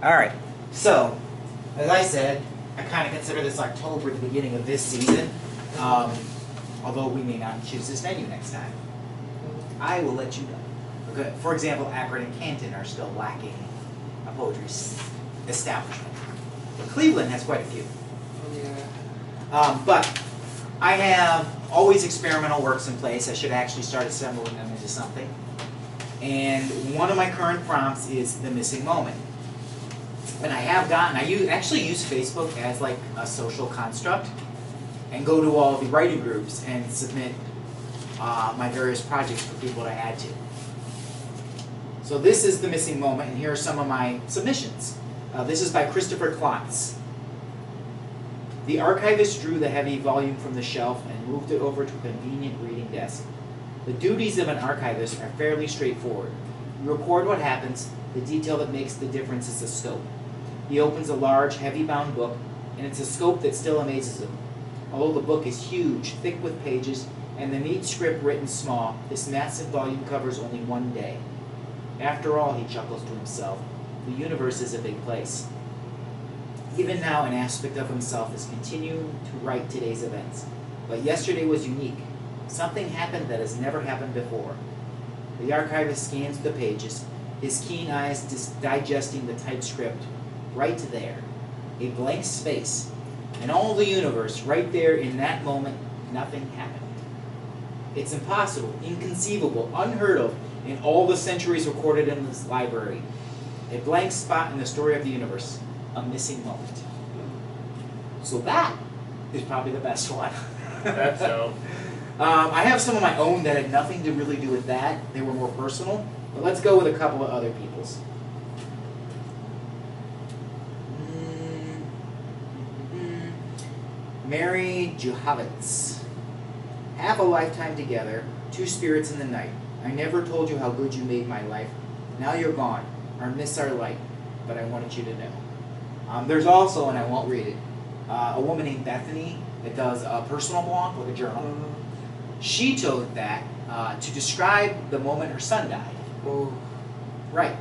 Alright, so, as I said, I kind of consider this October the beginning of this season, although we may not choose this venue next time. I will let you know. Okay. For example, Akron and Canton are still lacking a poetry establishment. But Cleveland has quite a few. Yeah. But I have always experimental works in place. I should actually start assembling them into something. And one of my current prompts is the missing moment. And I have gotten, actually use Facebook as like a social construct and go to all the writing groups and submit my various projects for people to add to. So this is the missing moment, and here are some of my submissions. This is by Christopher Klotz. The archivist drew the heavy volume from the shelf and moved it over to a convenient reading desk. The duties of an archivist are fairly straightforward. You record what happens, the detail that makes the difference is the scope. He opens a large, heavy-bound book, and it's a scope that still amazes him. Although the book is huge, thick with pages, and the neat script written small, this massive volume covers only one day. After all, he chuckles to himself, the universe is a big place. Even now, an aspect of himself is continuing to write today's events. But yesterday was unique. Something happened that has never happened before. The archivist scans the pages, his keen eyes digesting the typed script. Right there, a blank space, and all the universe right there in that moment, nothing happened. It's impossible, inconceivable, unheard of in all the centuries recorded in this library. A blank spot in the story of the universe, a missing moment. So that is probably the best one. That's so. I have some of my own that had nothing to really do with that. They were more personal. But let's go with a couple of other people's. Mary Juhavitz. Half a lifetime together, two spirits in the night. I never told you how good you made my life. Now you're gone, or miss our light, but I wanted you to know. There's also, and I won't read it, a woman named Bethany that does a personal blog, like a journal. She told that to describe the moment her son died. Oh. Right.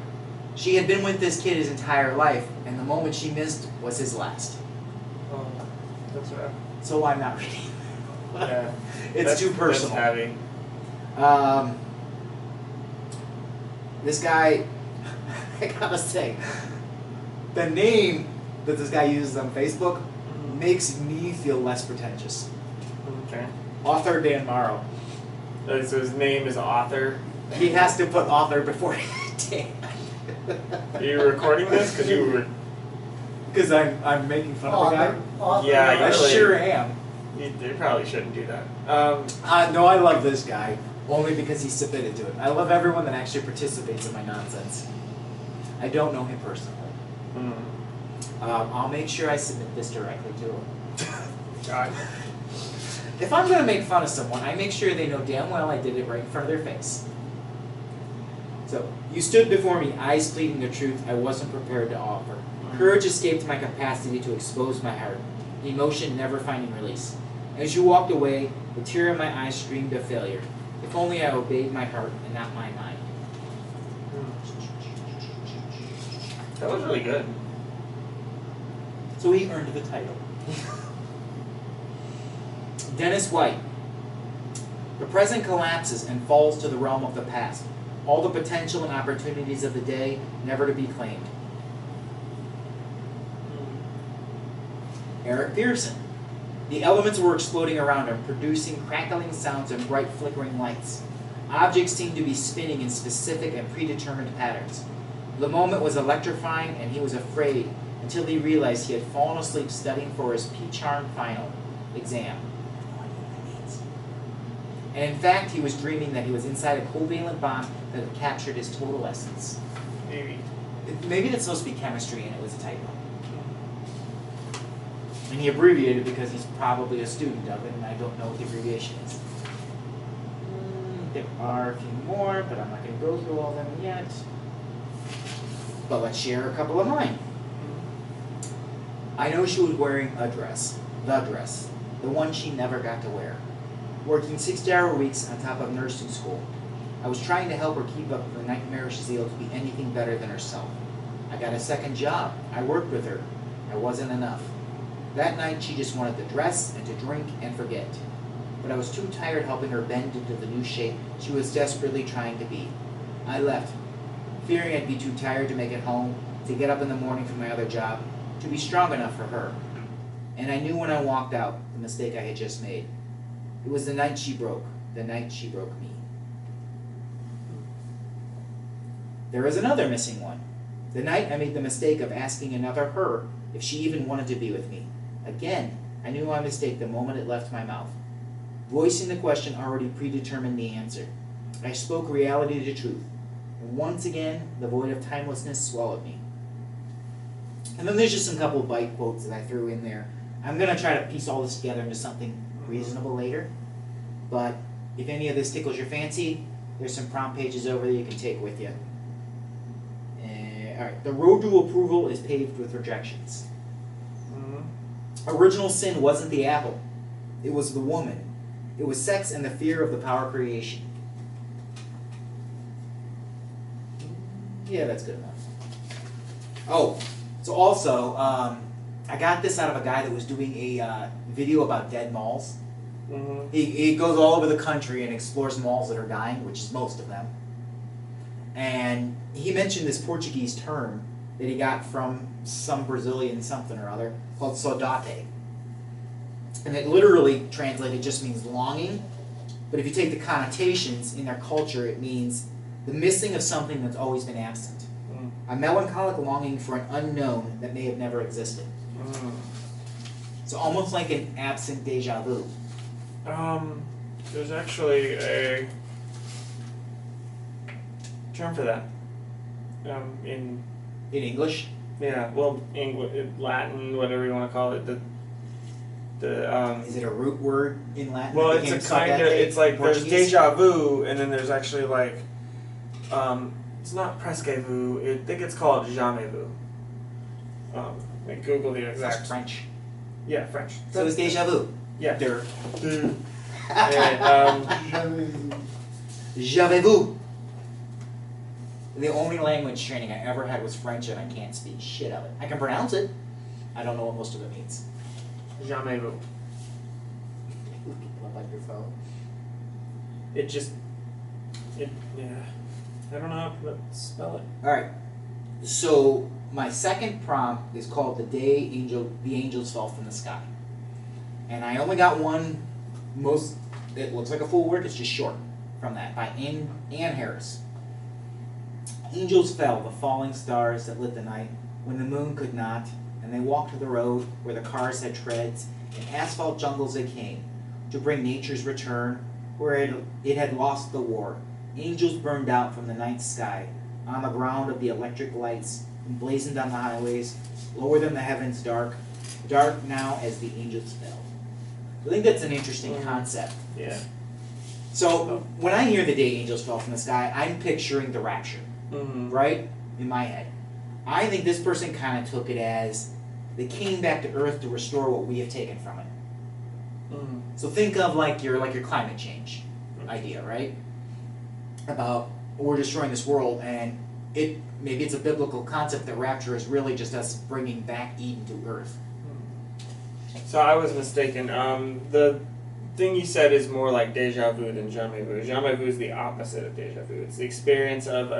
She had been with this kid his entire life, and the moment she missed was his last. Oh, that's right. So I'm not reading. Yeah. It's too personal. That's heavy. This guy, I gotta say, the name that this guy uses on Facebook makes me feel less pretentious. Okay. Author Dan Morrow. So his name is Author. He has to put author before Dan. Are you recording this? Because you were. Because I'm making fun of the guy. Author. Yeah, you I really, sure am. You probably shouldn't do that. No, I love this guy only because he submitted to it. I love everyone that actually participates in my nonsense. I don't know him personally. I'll make sure I submit this directly to him. God. If I'm going to make fun of someone, I make sure they know damn well I did it right in front of their face. So, you stood before me, eyes pleading the truth I wasn't prepared to offer. Courage escaped my capacity to expose my heart, emotion never finding release. As you walked away, the tear in my eyes streamed of failure. If only I obeyed my heart and not my mind. That was really good. So he earned the title. Dennis White. The present collapses and falls to the realm of the past. All the potential and opportunities of the day never to be claimed. Eric Pearson. The elements were exploding around him, producing crackling sounds and bright flickering lights. Objects seemed to be spinning in specific and predetermined patterns. The moment was electrifying, and he was afraid until he realized he had fallen asleep studying for his P-Charm final exam. And in fact, he was dreaming that he was inside a covalent bond that had captured his total essence. Maybe. Maybe that's supposed to be chemistry and it was a typo. And he abbreviated it because he's probably a student of it, and I don't know what the abbreviation is. There are a few more, but I'm not going to go through all of them yet. But let's share a couple of mine. I know she was wearing a dress, the one she never got to wear. Working 60-hour weeks on top of nursing school. I was trying to help her keep up the nightmarish zeal to be anything better than herself. I got a second job. I worked with her. I wasn't enough. That night she just wanted to dress and to drink and forget. But I was too tired helping her bend into the new shape she was desperately trying to be. I left, fearing I'd be too tired to make it home, to get up in the morning for my other job, to be strong enough for her. And I knew when I walked out the mistake I had just made. It was the night she broke. The night she broke me. There is another missing one. The night I made the mistake of asking another her if she even wanted to be with me. Again, I knew my mistake the moment it left my mouth. Voicing the question already predetermined the answer. I spoke reality to truth. And once again, the void of timelessness swallowed me. And then there's just some couple of bite quotes that I threw in there. I'm going to try to piece all this together into something reasonable later. But if any of this tickles your fancy, there's some prompt pages over there you can take with you. Alright, the road to approval is paved with rejections. Original sin wasn't the apple. It was the woman. It was sex and the fear of the power creation. Yeah, that's good enough. Oh, so also, I got this out of a guy that was doing a video about dead malls. He goes all over the country and explores malls that are dying, which is most of them. And he mentioned this Portuguese term that he got from some Brazilian something or other called saudade. And it literally translated just means longing, but if you take the connotations in their culture, it means the missing of something that's always been absent. A melancholic longing for an unknown that may have never existed. So almost like an absent deja vu. There's actually a term for that. In English? Yeah, well, Latin, whatever you want to call it. Is it a root word in Latin? Well, it's a kind of, it's like there's deja vu, and then there's actually like, it's not presque vu, I think it's called jamais vu. Like Google the exact. That's French. Yeah, French. So it's deja vu. Yeah. And, j'avais vu. The only language training I ever had was French, and I can't speak shit of it. I can pronounce it. I don't know what most of it means. Jamais vu. Look like your phone. Yeah. I don't know how to spell it. Alright. So, my second prompt is called The Day the Angels Fell from the Sky. And I only got one, it looks like a full word, it's just short from that, by Ann Harris. Angels fell, the falling stars that lit the night, when the moon could not, and they walked to the road where the cars had treads, in asphalt jungles they came, to bring nature's return, where it had lost the war. Angels burned out from the night sky, on the ground of the electric lights, emblazoned on the highways, lower than the heavens dark now as the angels fell. I think that's an interesting concept. Yeah. So, when I hear the day angels fell from the sky, I'm picturing the rapture. Right? In my head. I think this person kind of took it as they came back to Earth to restore what we have taken from it. So think of like your climate change idea, right? About we're destroying this world, and maybe it's a biblical concept that rapture is really just us bringing back Eden to Earth. So I was mistaken. The thing you said is more like deja vu than jamais vu. Jamais vu is the opposite of deja vu. It's the experience of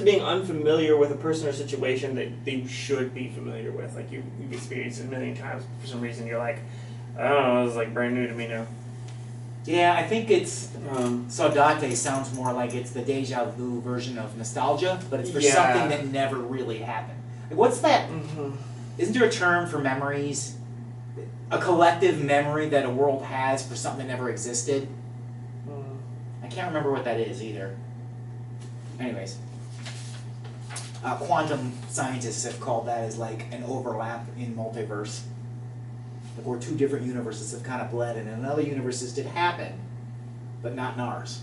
being unfamiliar with a person or situation that you should be familiar with. Like you've experienced it a million times. For some reason, you're like, I don't know, it's like brand new to me now. Yeah, I think it's saudade sounds more like it's the deja vu version of nostalgia, but it's for something that never really happened. Like, what's that? Isn't there a term for memories? A collective memory that a world has for something that never existed? I can't remember what that is either. Anyways. Quantum scientists have called that as like an overlap in multiverse. Like where two different universes have kind of bled, and in other universes did happen, but not in ours.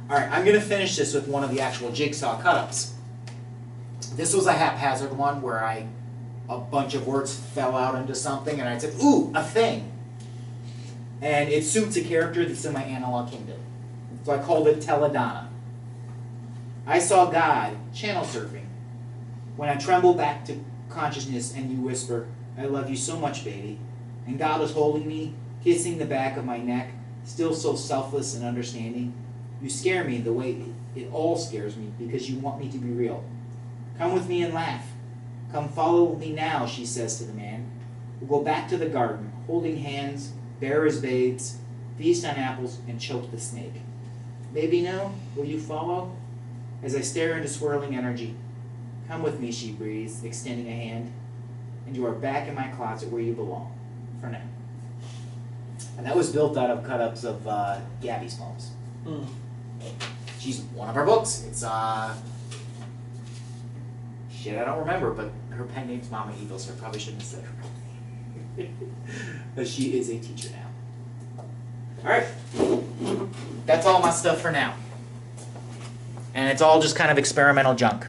Alright, I'm going to finish this with one of the actual jigsaw cut-ups. This was a haphazard one where a bunch of words fell out into something, and I said, ooh, a thing. And it suits a character that's in my analog kingdom. So I called it Teledana. I saw God channel surfing. When I tremble back to consciousness and you whisper, I love you so much, baby. And God was holding me, kissing the back of my neck, still so selfless and understanding. You scare me the way it all scares me because you want me to be real. Come with me and laugh. Come follow me now, she says to the man. We'll go back to the garden, holding hands, bare as babes, feast on apples, and choke the snake. Baby, no, will you follow? As I stare into swirling energy. Come with me, she breathes, extending a hand. And you are back in my closet where you belong, for now. And that was built out of cut-ups of Gabby's poems. Mm. She's one of our books. It's, shit, I don't remember, but her pen name's Mama Evil, so I probably shouldn't have said her name. But she is a teacher now. Alright. That's all my stuff for now. And it's all just kind of experimental junk.